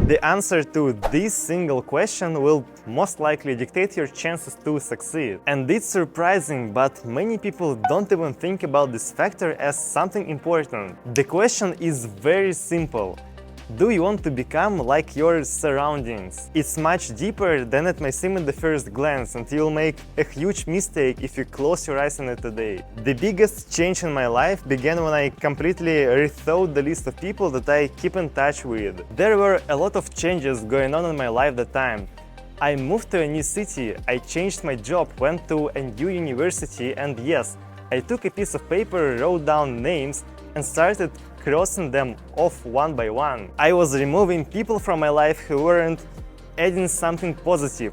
The answer to this single question will most likely dictate your chances to succeed. And it's surprising, but many people don't even think about this factor as something important. The question is very simple. Do you want to become like your surroundings? It's much deeper than it may seem at the first glance, and you'll make a huge mistake if you close your eyes on it today. The biggest change in my life began when I completely rethought the list of people that I keep in touch with. There were a lot of changes going on in my life at the time. I moved to a new city, I changed my job, went to a new university, and yes, I took a piece of paper, wrote down names, and started crossing them off one by one. I was removing people from my life who weren't adding something positive,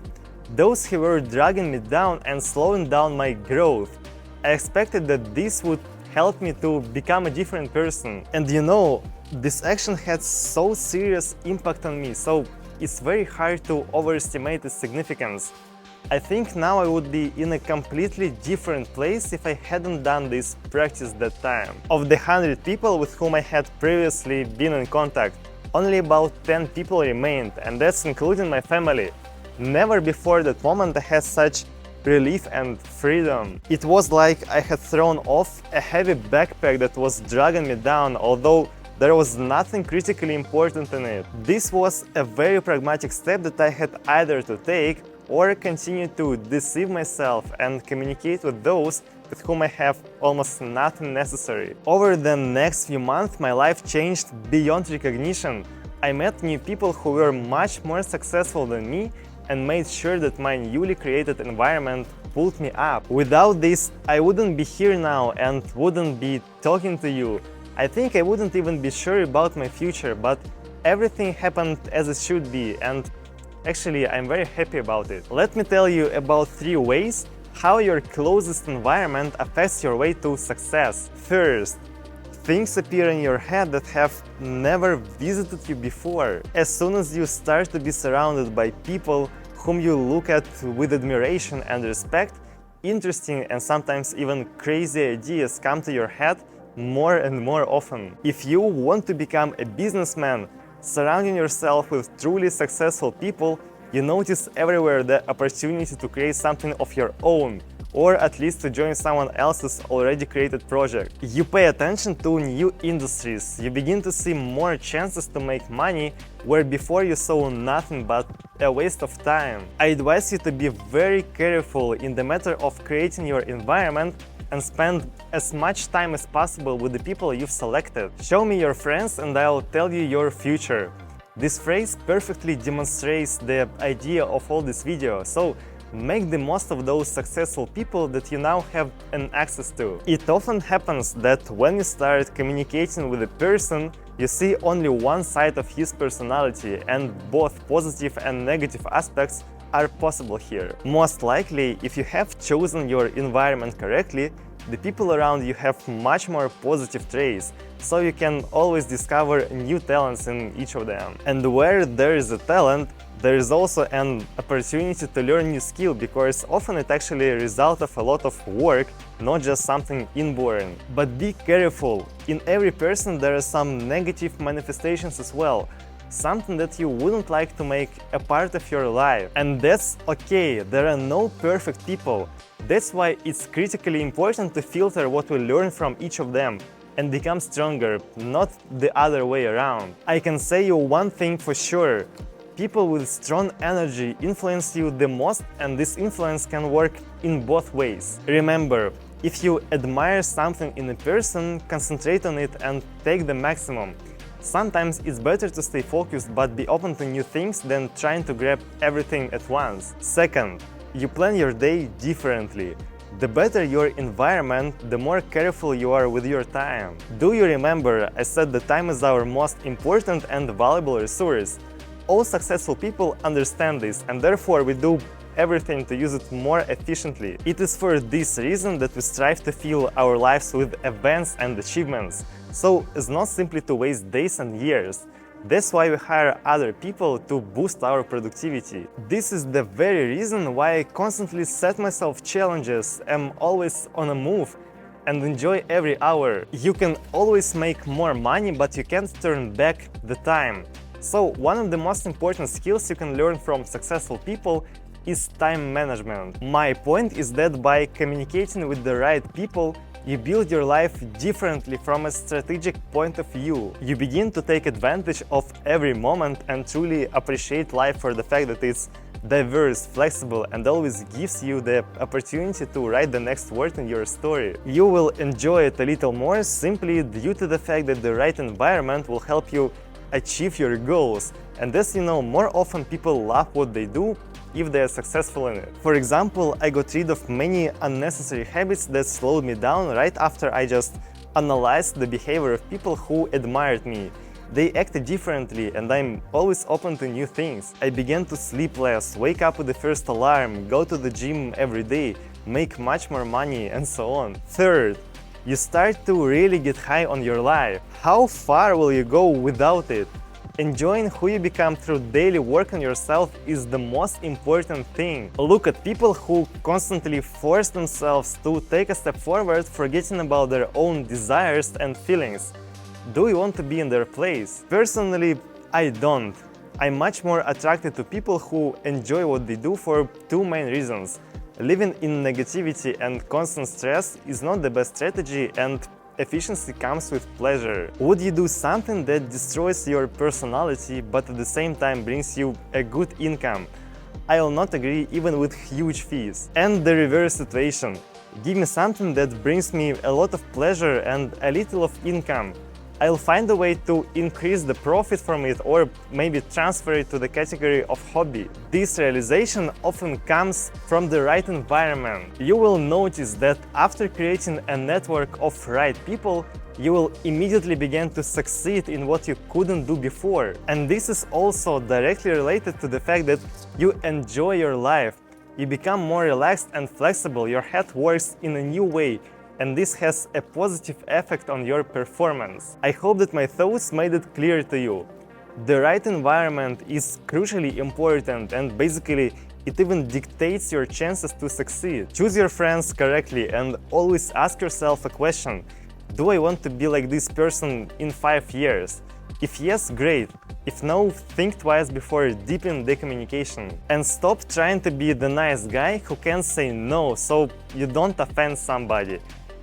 those who were dragging me down and slowing down my growth. I expected that this would help me to become a different person. And you know, this action had so serious impact on me, so it's very hard to overestimate its significance. I think now I would be in a completely different place if I hadn't done this practice that time. Of the 100 people with whom I had previously been in contact, only about 10 people remained, and that's including my family. Never before that moment I had such relief and freedom. It was like I had thrown off a heavy backpack that was dragging me down, although there was nothing critically important in it. This was a very pragmatic step that I had either to take or continue to deceive myself and communicate with those with whom I have almost nothing necessary. Over the next few months, my life changed beyond recognition. I met new people who were much more successful than me and made sure that my newly created environment pulled me up. Without this, I wouldn't be here now and wouldn't be talking to you. I think I wouldn't even be sure about my future, but everything happened as it should be, and actually, I'm very happy about it. Let me tell you about 3 ways how your closest environment affects your way to success. First, things appear in your head that have never visited you before. As soon as you start to be surrounded by people whom you look at with admiration and respect, interesting and sometimes even crazy ideas come to your head more and more often. If you want to become a businessman, surrounding yourself with truly successful people, you notice everywhere the opportunity to create something of your own, or at least to join someone else's already created project. You pay attention to new industries, you begin to see more chances to make money where before you saw nothing but a waste of time. I advise you to be very careful in the matter of creating your environment and spend as much time as possible with the people you've selected. Show me your friends and I'll tell you your future. This phrase perfectly demonstrates the idea of all this video, so make the most of those successful people that you now have an access to. It often happens that when you start communicating with a person, you see only one side of his personality, and both positive and negative aspects are possible here. Most likely, if you have chosen your environment correctly, the people around you have much more positive traits, so you can always discover new talents in each of them. And where there is a talent, there is also an opportunity to learn new skill, because often it's actually a result of a lot of work, not just something inborn. But be careful, in every person there are some negative manifestations as well, something that you wouldn't like to make a part of your life. And that's okay, there are no perfect people. That's why it's critically important to filter what we learn from each of them and become stronger, not the other way around. I can say you one thing for sure. People with strong energy influence you the most, and this influence can work in both ways. Remember, if you admire something in a person, concentrate on it and take the maximum. Sometimes it's better to stay focused but be open to new things than trying to grab everything at once. Second, you plan your day differently. The better your environment, the more careful you are with your time. Do you remember I said that time is our most important and valuable resource? All successful people understand this, and therefore we do everything to use it more efficiently. It is for this reason that we strive to fill our lives with events and achievements, so as not simply to waste days and years. That's why we hire other people to boost our productivity. This is the very reason why I constantly set myself challenges, am always on a move, and enjoy every hour. You can always make more money, but you can't turn back the time. So, one of the most important skills you can learn from successful people is time management. My point is that by communicating with the right people, you build your life differently from a strategic point of view. You begin to take advantage of every moment and truly appreciate life for the fact that it's diverse, flexible, and always gives you the opportunity to write the next word in your story. You will enjoy it a little more simply due to the fact that the right environment will help you achieve your goals. And as you know, more often people love what they do if they are successful in it. For example, I got rid of many unnecessary habits that slowed me down right after I just analyzed the behavior of people who admired me. They acted differently, and I'm always open to new things. I began to sleep less, wake up with the first alarm, go to the gym every day, make much more money, and so on. Third, you start to really get high on your life. How far will you go without it? Enjoying who you become through daily work on yourself is the most important thing. Look at people who constantly force themselves to take a step forward, forgetting about their own desires and feelings. Do you want to be in their place? Personally, I don't. I'm much more attracted to people who enjoy what they do for two main reasons. Living in negativity and constant stress is not the best strategy, and efficiency comes with pleasure. Would you do something that destroys your personality but at the same time brings you a good income? I will not agree even with huge fees. And the reverse situation. Give me something that brings me a lot of pleasure and a little of income. I'll find a way to increase the profit from it or maybe transfer it to the category of hobby. This realization often comes from the right environment. You will notice that after creating a network of right people, you will immediately begin to succeed in what you couldn't do before. And this is also directly related to the fact that you enjoy your life. You become more relaxed and flexible, your head works in a new way, and this has a positive effect on your performance. I hope that my thoughts made it clear to you. The right environment is crucially important, and basically it even dictates your chances to succeed. Choose your friends correctly and always ask yourself a question: do I want to be like this person in 5 years? If yes, great. If no, think twice before deepening the communication. And stop trying to be the nice guy who can't say no so you don't offend somebody.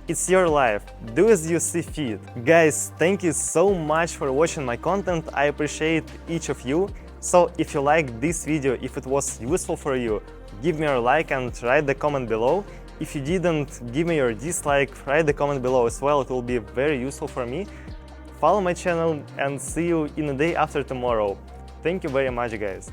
It's your life. Do as you see fit. Guys, thank you so much for watching my content. I appreciate each of you. So if you liked this video, if it was useful for you, give me your like and write the comment below. If you didn't, give me your dislike, write the comment below as well. It will be very useful for me. Follow my channel and see you in the day after tomorrow. Thank you very much, guys.